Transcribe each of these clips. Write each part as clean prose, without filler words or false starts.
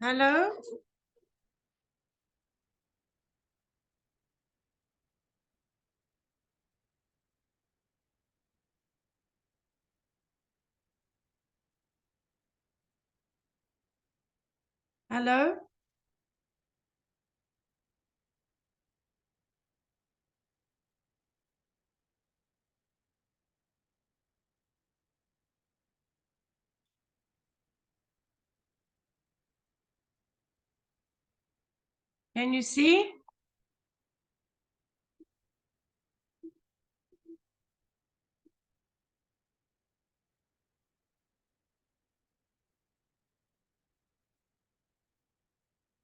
Hello? Hello? Can you see?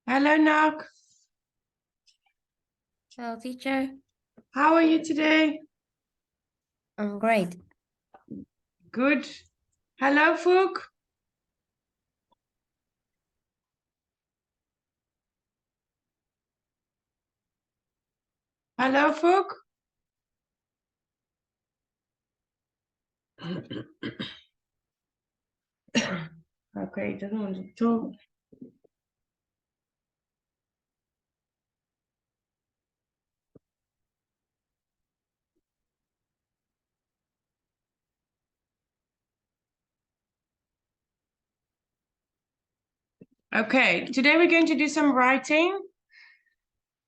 Hello, Ngoc. Hello, teacher. How are you today? I'm great. Good. Hello, Fook. Hello, Fook. Okay, doesn't want to talk. Okay, today we're going to do some writing.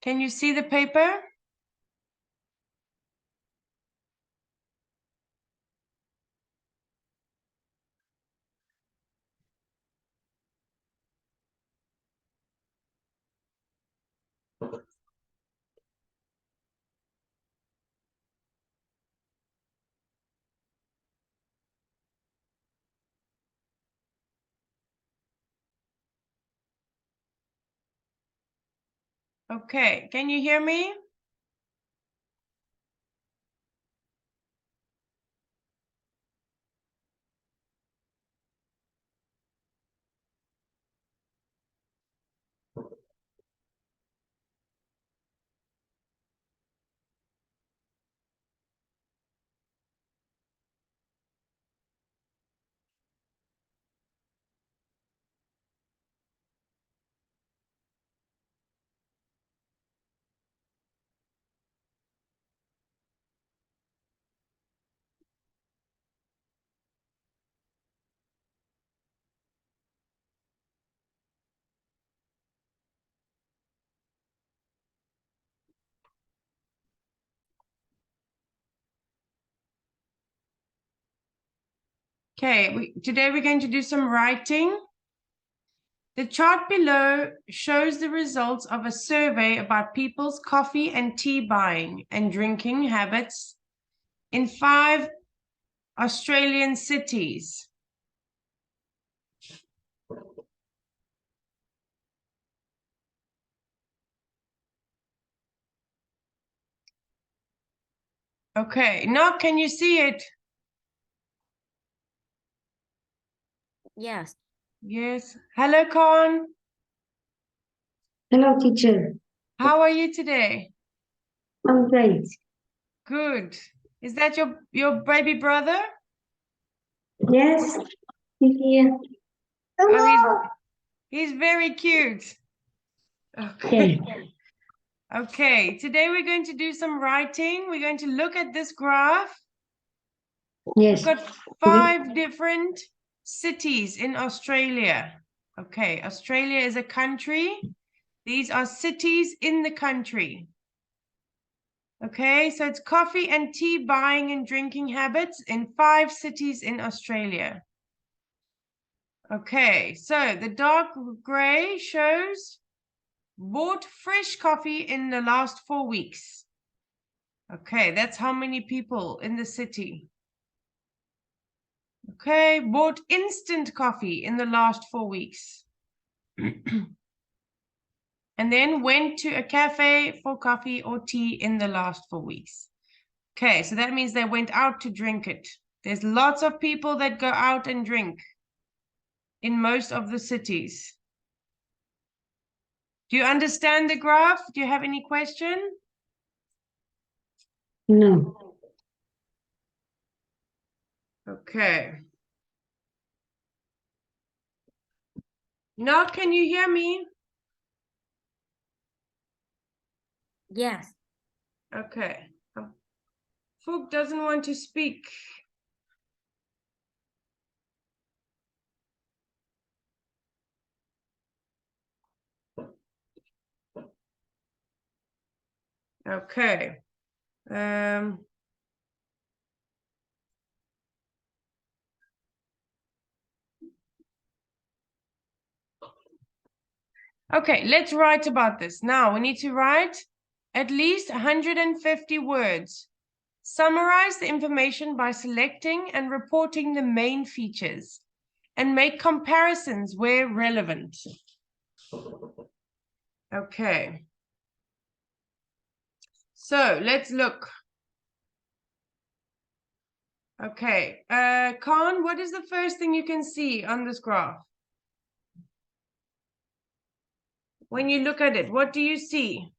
Can you see the paper? Okay, can you hear me? Okay, today we're going to do some writing. The chart below shows the results of a survey about people's coffee and tea buying and drinking habits in 5 Australian cities. Okay, now can you see it? Yes. Yes. Hello, Con. Hello, teacher. How are you today? I'm great. Good. Is that your baby brother? Yes, he's here. Oh, he's very cute. Okay. Okay. Okay, today we're going to do some writing. We're going to look at this graph. We've Yes. got 5 different cities in Australia. Okay, Australia is a country. These are cities in the country. Okay, so it's coffee and tea buying and drinking habits in 5 cities in Australia. Okay, so the dark gray shows bought fresh coffee in the last 4 weeks. Okay, that's how many people in the city. Okay, bought instant coffee in the last 4 weeks. And then went to a cafe for coffee or tea in the last 4 weeks. Okay, so that means they went out to drink it. There's lots of people that go out and drink in most of the cities. Do you understand the graph? Do you have any question? No. Okay. Ngoc, can you hear me? Yes. Okay. Fook doesn't want to speak. Okay. Okay, let's write about this. Now we need to write at least 150 words. Summarize the information by selecting and reporting the main features and make comparisons where relevant. Okay. So let's look. Okay. Khan, what is the first thing you can see on this graph? When you look at it, what do you see?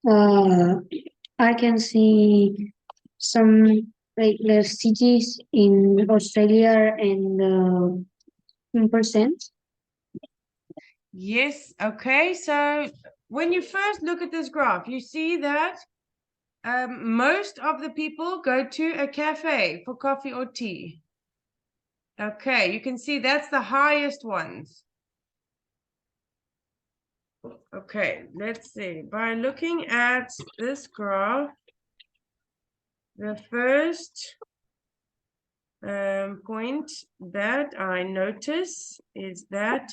I can see some regular cities in Australia and percent. Yes. Okay. So when you first look at this graph, you see that most of the people go to a cafe for coffee or tea. Okay, you can see that's the highest ones. Okay, let's see. By looking at this graph, the first point that I notice is that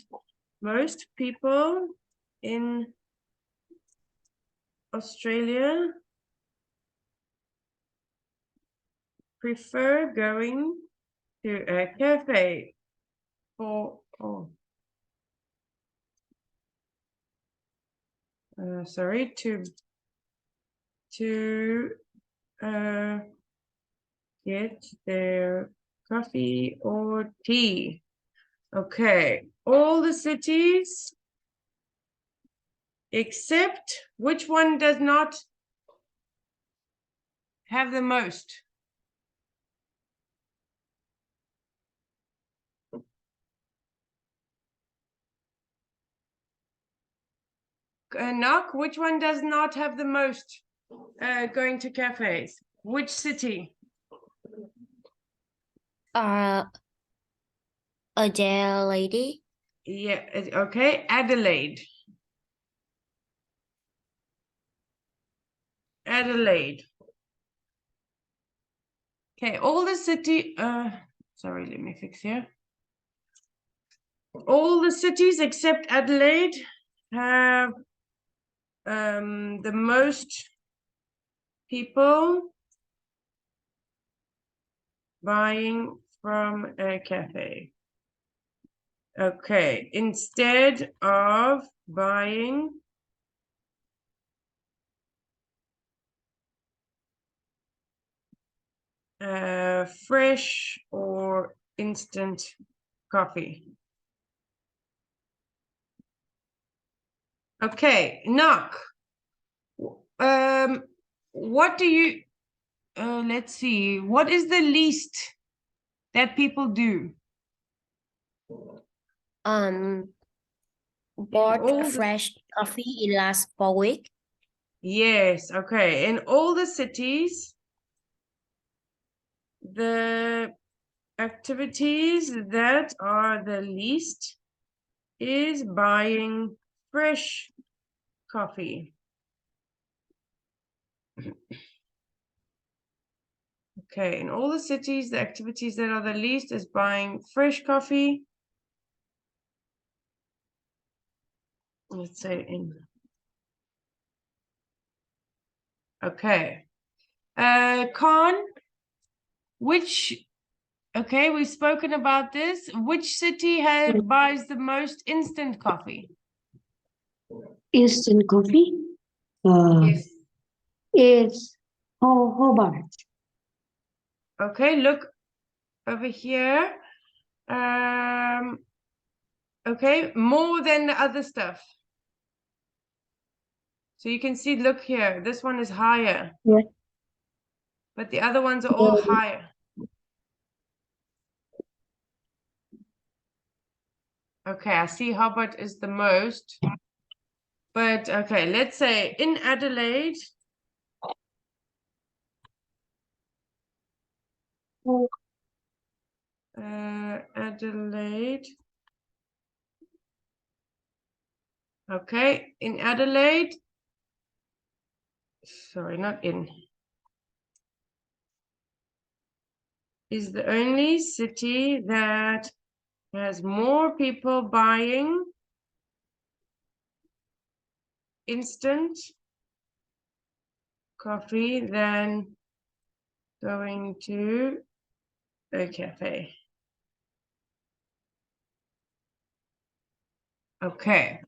most people in Australia prefer going to a cafe for sorry, to get their coffee or tea. Okay, all the cities except which one does not have the most? Knock, which one does not have the most going to cafes? Which city? Adelaide. Yeah, okay, Adelaide. Adelaide. Okay, all the city, sorry, let me fix here. All the cities except Adelaide have the most people buying from a cafe. Okay, instead of buying fresh or instant coffee. Okay, Knock. What do you, let's see, what is the least that people do? Bought All the- fresh coffee in last 4 weeks. Yes, okay. In all the cities, the activities that are the least is buying fresh coffee. Okay, in all the cities, the activities that are the least is buying fresh coffee. Let's say in. Okay. Khan, okay, we've spoken about this. Which city buys the most instant coffee? Instant coffee. Yes. It's Hobart. Okay, look over here. Okay, more than the other stuff. So you can see, look here, this one is higher. Yeah. But the other ones are all higher. Okay, I see Hobart is the most. But okay, let's say in Adelaide, Adelaide. Okay, in Adelaide. Sorry, not in. Is the only city that has more people buying instant coffee than going to a cafe. Okay.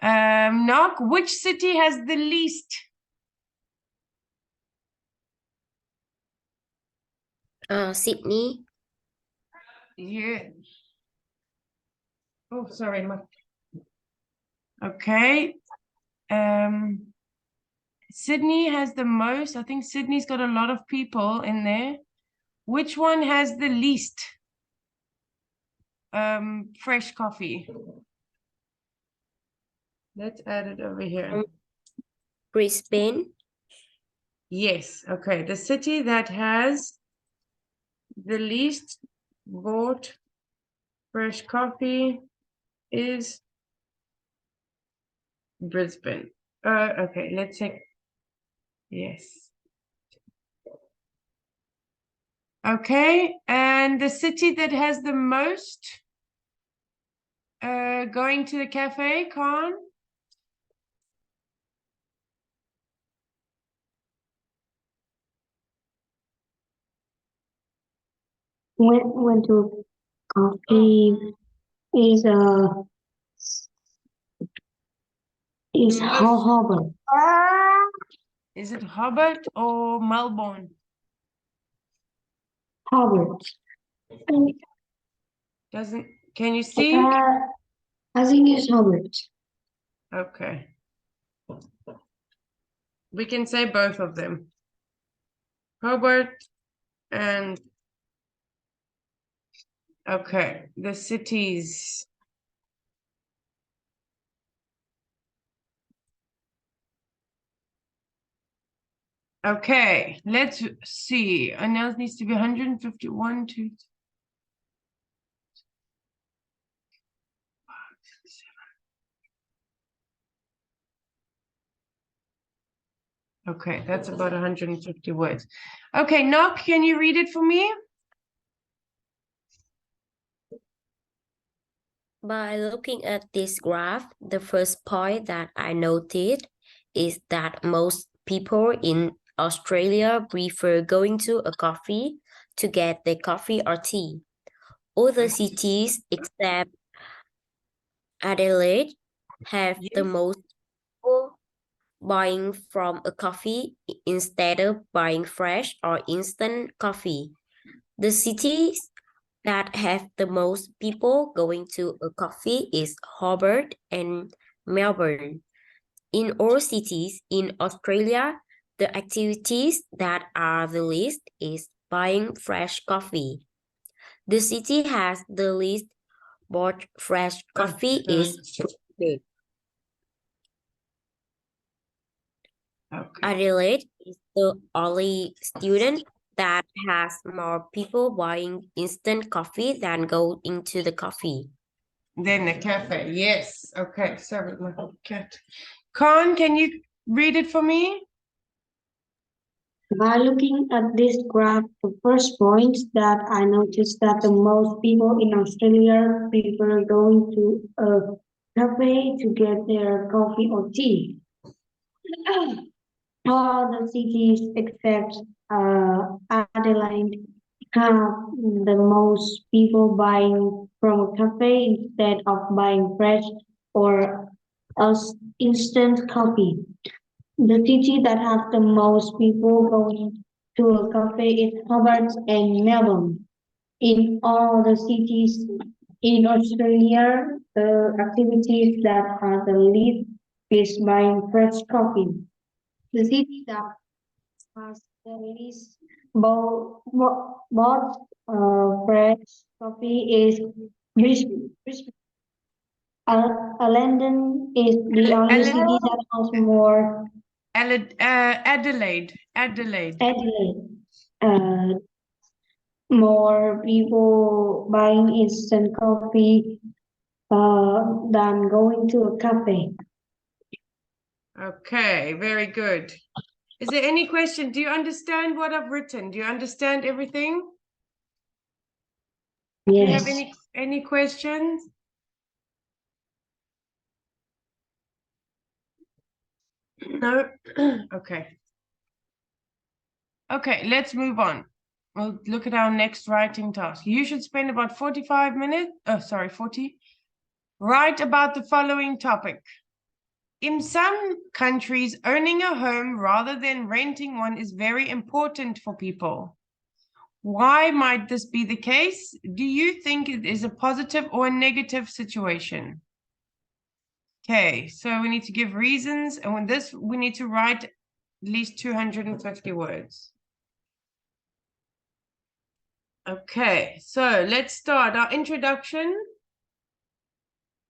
Ngoc, which city has the least? Sydney. Yeah. Oh, sorry. Okay. Sydney has the most. I think Sydney's got a lot of people in there. Which one has the least fresh coffee? Let's add it over here. Brisbane. Yes. Okay. The city that has the least bought fresh coffee is Brisbane. Okay. Let's check. Yes. Okay. And the city that has the most going to the cafe, Khan? Went to coffee is Hobart. Is it Hobart or Melbourne? Hobart. Doesn't, can you see? I think it's Hobart. Okay. We can say both of them. Hobart and okay, the cities. Okay, let's see. And now it needs to be 151, 2. Okay, that's about 150 words. Okay, Ngoc, can you read it for me? By looking at this graph, the first point that I noted is that most people in Australia prefer going to a coffee to get their coffee or tea. Other cities except Adelaide have the most people buying from a coffee instead of buying fresh or instant coffee. The cities that have the most people going to a coffee is Hobart and Melbourne. In all cities in Australia, the activities that are the least is buying fresh coffee. The city has the least bought fresh coffee is Brisbane. Okay. Adelaide is the only student that has more people buying instant coffee than go into the coffee. Then the cafe. Yes. Okay. Sorry, my cat. Khan, can you read it for me? By looking at this graph, the first point that I noticed that the most people in Australia prefer going to a cafe to get their coffee or tea. All the cities except Adelaide have the most people buying from a cafe instead of buying fresh or else instant coffee. The city that has the most people going to a cafe is Hobart and Melbourne. In all the cities in Australia, the activities that are the least is buying fresh coffee. The city that has the least bought fresh coffee is London is the only city that has more. Adelaide. Adelaide. More people buying instant coffee than going to a cafe. Okay, very good. Is there any question? Do you understand what I've written? Do you understand everything? Do you have Yes. any questions? No? Okay. Okay, let's move on. We'll look at our next writing task. You should spend about 45 minutes. Oh, sorry, 40. Write about the following topic. In some countries, owning a home rather than renting one is very important for people. Why might this be the case? Do you think it is a positive or a negative situation? Okay, so we need to give reasons, and with this, we need to write at least 250 words. Okay, so let's start our introduction.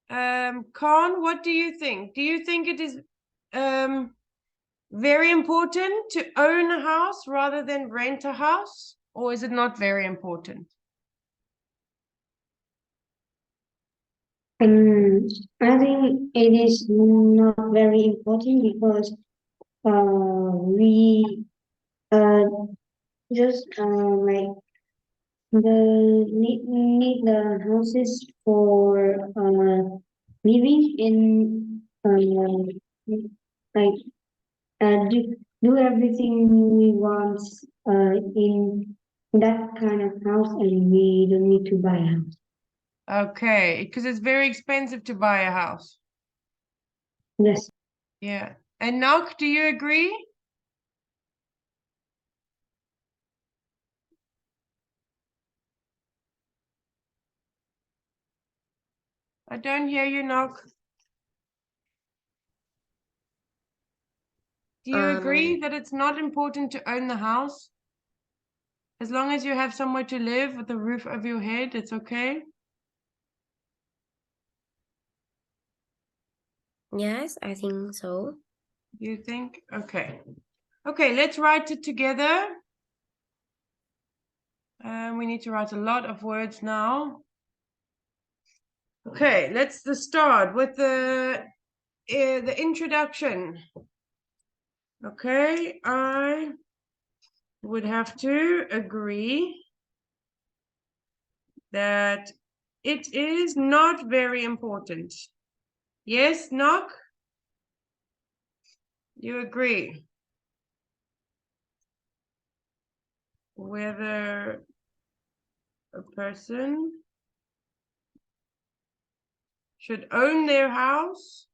Khan, what do you think? Do you think it is very important to own a house rather than rent a house, or is it not very important? I think it is not very important because we just like need the houses for living in like do everything we want in that kind of house, and we don't need to buy a house. Okay, because it's very expensive to buy a house. Yes. Yeah. And Ngoc, do you agree? I don't hear you, Ngoc. Do you agree that it's not important to own the house? As long as you have somewhere to live with a roof over your head, it's okay? Yes, I think so. You think? Okay. Okay, let's write it together. We need to write a lot of words now. Okay, let's start with the introduction. Okay, I would have to agree that it is not very important. Yes, Ngoc? You agree? Whether a person should own their house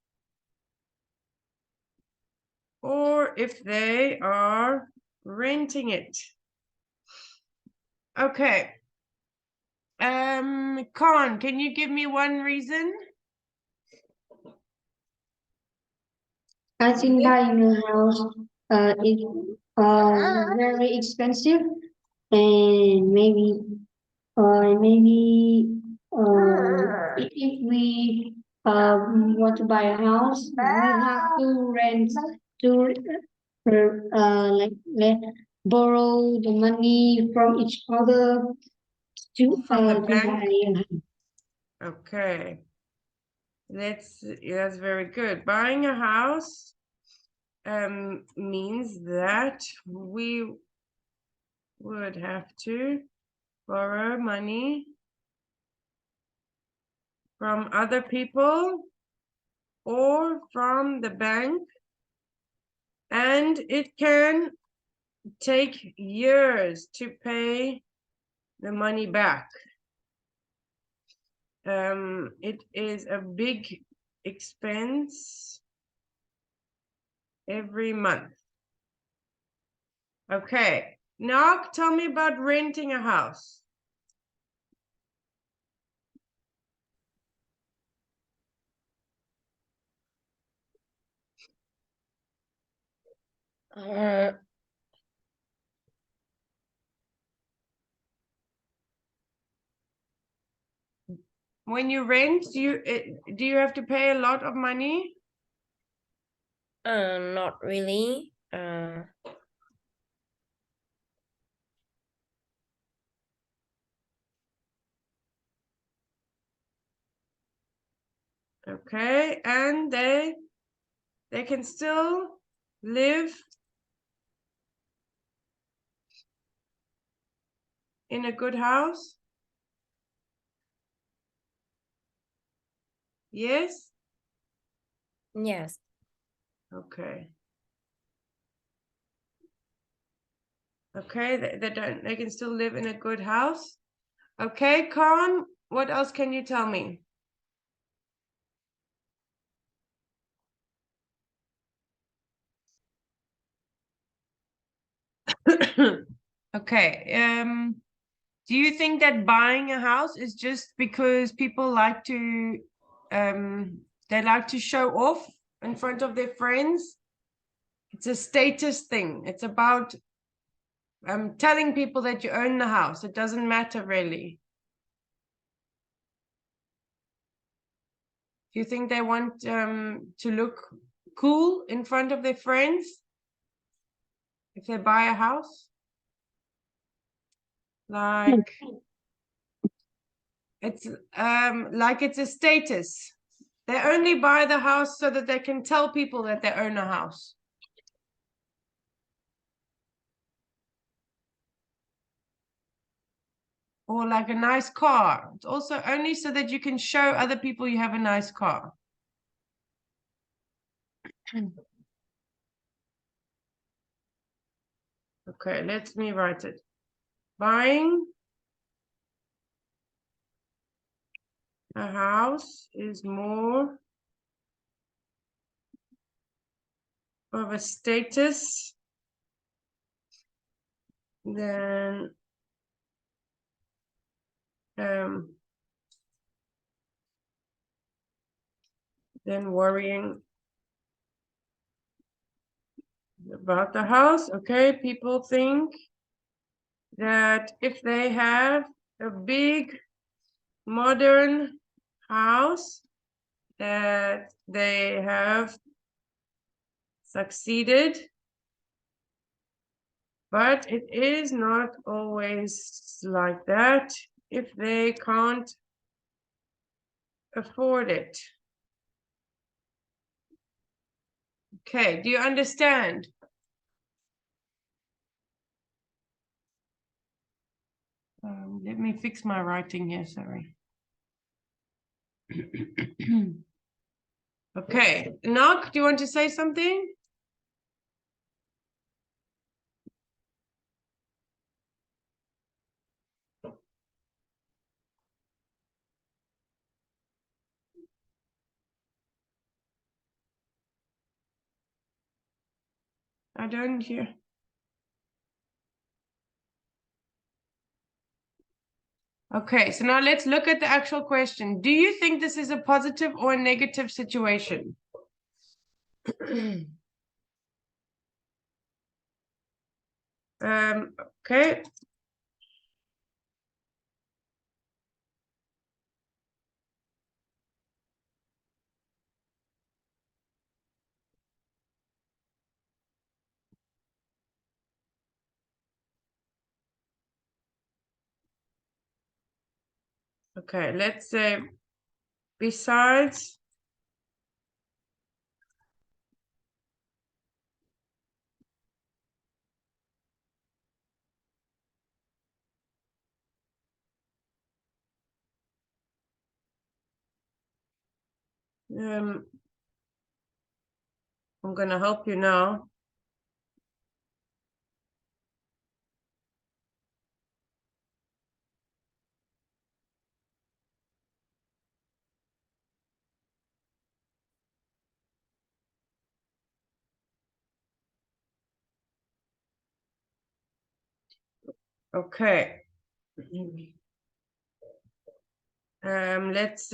or if they are renting it. Okay. Khan, can you give me one reason? I think buying a house is very expensive, and maybe if we want to buy a house, we have to rent to borrow the money from each other to From the to bank? buy a house. Okay. That's very good. Buying a house means that we would have to borrow money from other people or from the bank, and it can take years to pay the money back. It is a big expense every month. Okay, now tell me about renting a house. When you rent, do you have to pay a lot of money? Not really. Okay, and they can still live in a good house? Yes? Yes. Okay. Okay, they can still live in a good house. Okay, Khan, what else can you tell me? Okay, do you think that buying a house is just because people like to they like to show off in front of their friends? It's a status thing. It's about telling people that you own the house. It doesn't matter really. Do you think they want to look cool in front of their friends if they buy a house? Like it's a status. They only buy the house so that they can tell people that they own a house. Or like a nice car. It's also only so that you can show other people you have a nice car. Okay, let me write it. Buying a house is more of a status than um, worrying about the house. Okay, people think that if they have a big modern house, that they have succeeded, but it is not always like that if they can't afford it. Okay, do you understand? Let me fix my writing here, sorry. Okay, Ngoc, do you want to say something? I don't hear. Okay, so now let's look at the actual question. Do you think this is a positive or a negative situation? Okay. Okay, let's say besides I'm gonna help you now. Okay. Let's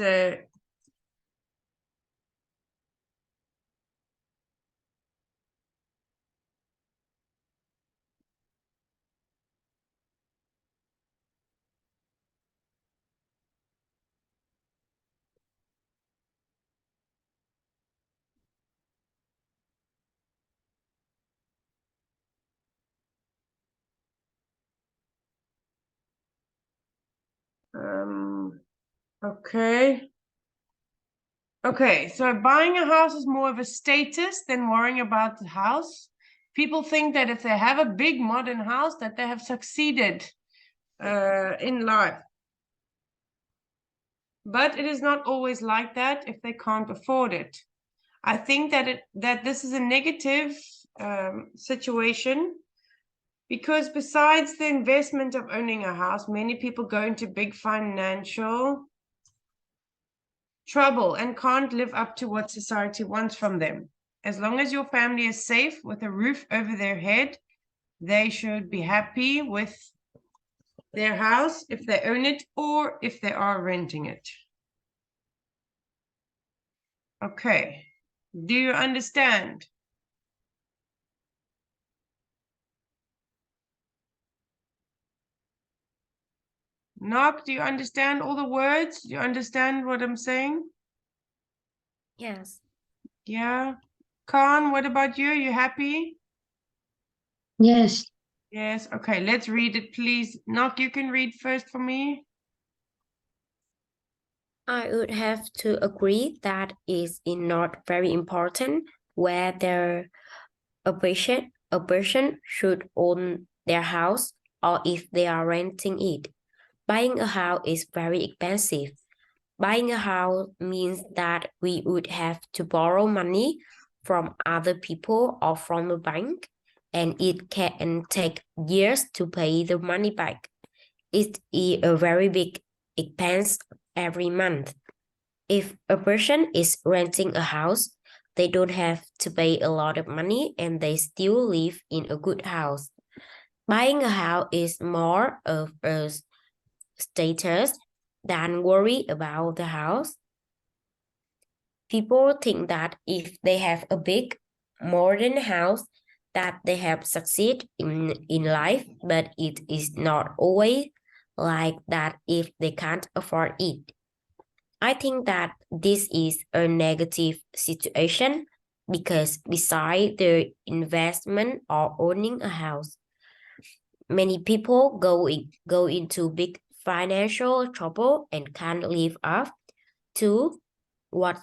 Okay. Okay, so buying a house is more of a status than worrying about the house. People think that if they have a big modern house, that they have succeeded in life. But it is not always like that if they can't afford it. I think that this is a negative situation because besides the investment of owning a house, many people go into big financial trouble and can't live up to what society wants from them. As long as your family is safe with a roof over their head, they should be happy with their house if they own it or if they are renting it. Okay, do you understand? Ngoc, do you understand all the words? Do you understand what I'm saying? Yes. Yeah. Khan, what about you? You happy? Yes. Yes. Okay, let's read it, please. Ngoc, you can read first for me. I would have to agree that it's not very important whether a person should own their house or if they are renting it. Buying a house is very expensive. Buying a house means that we would have to borrow money from other people or from a bank, and it can take years to pay the money back. It is a very big expense every month. If a person is renting a house, they don't have to pay a lot of money and they still live in a good house. Buying a house is more of a status than worry about the house. People think that if they have a big modern house, that they have succeed in life, but it is not always like that if they can't afford it. I think that this is a negative situation because besides the investment or owning a house, many people go into big financial trouble and can't live up to what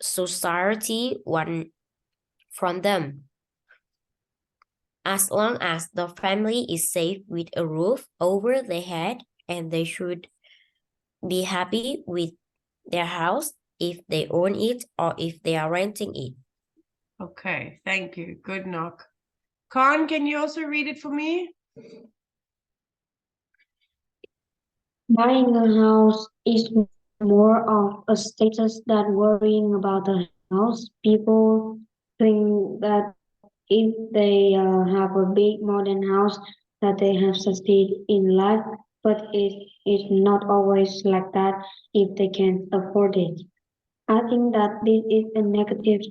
society wants from them. As long as the family is safe with a roof over their head, and they should be happy with their house if they own it or if they are renting it. Okay, thank you. Good Ngoc. Khan, can you also read it for me? Buying a house is more of a status than worrying about the house. People think that if they have a big modern house, that they have succeeded in life, but it is not always like that if they can't afford it. I think that this is a negative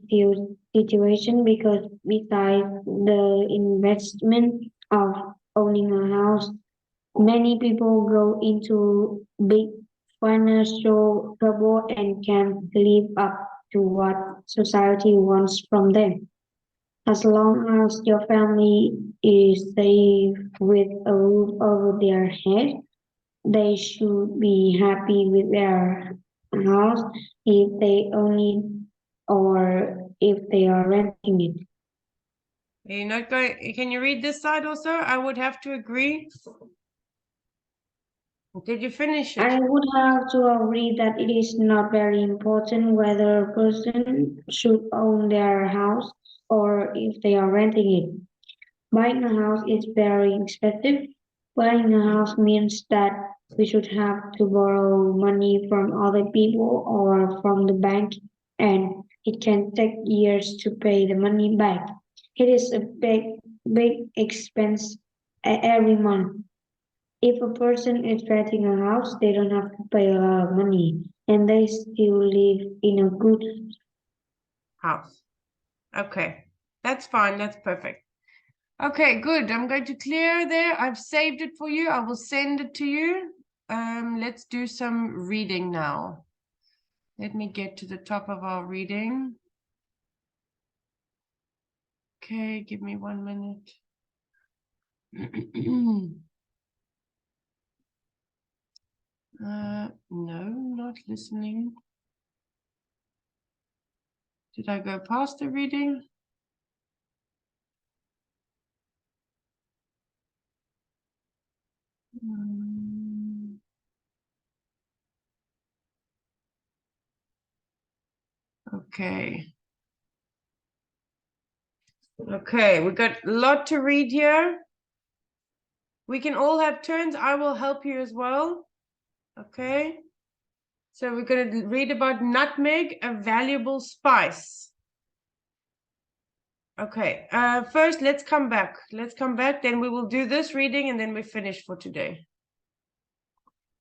situation because besides the investment of owning a house, many people go into big financial trouble and can't live up to what society wants from them. As long as your family is safe with a roof over their head, they should be happy with their house if they own it or if they are renting it. You're not going, can you read this side also? I would have to agree. Did you finish I it? would have to agree that it is not very important whether a person should own their house or if they are renting it. Buying a house is very expensive. Buying a house means that we should have to borrow money from other people or from the bank, and it can take years to pay the money back. It is a big expense every month. If a person is renting a house, they don't have to pay a lot of money, and they still live in a good House. Okay, that's fine. That's perfect. Okay, good. I'm going to clear there. I've saved it for you. I will send it to you. Let's do some reading now. Let me get to the top of our reading. Okay, give me 1 minute. No, not listening. Did I go past the reading? Okay. Okay, we got a lot to read here. We can all have turns. I will help you as well. Okay. So we're going to read about nutmeg, a valuable spice. Okay. First, let's come back. Let's come back. Then we will do this reading and then we finish for today.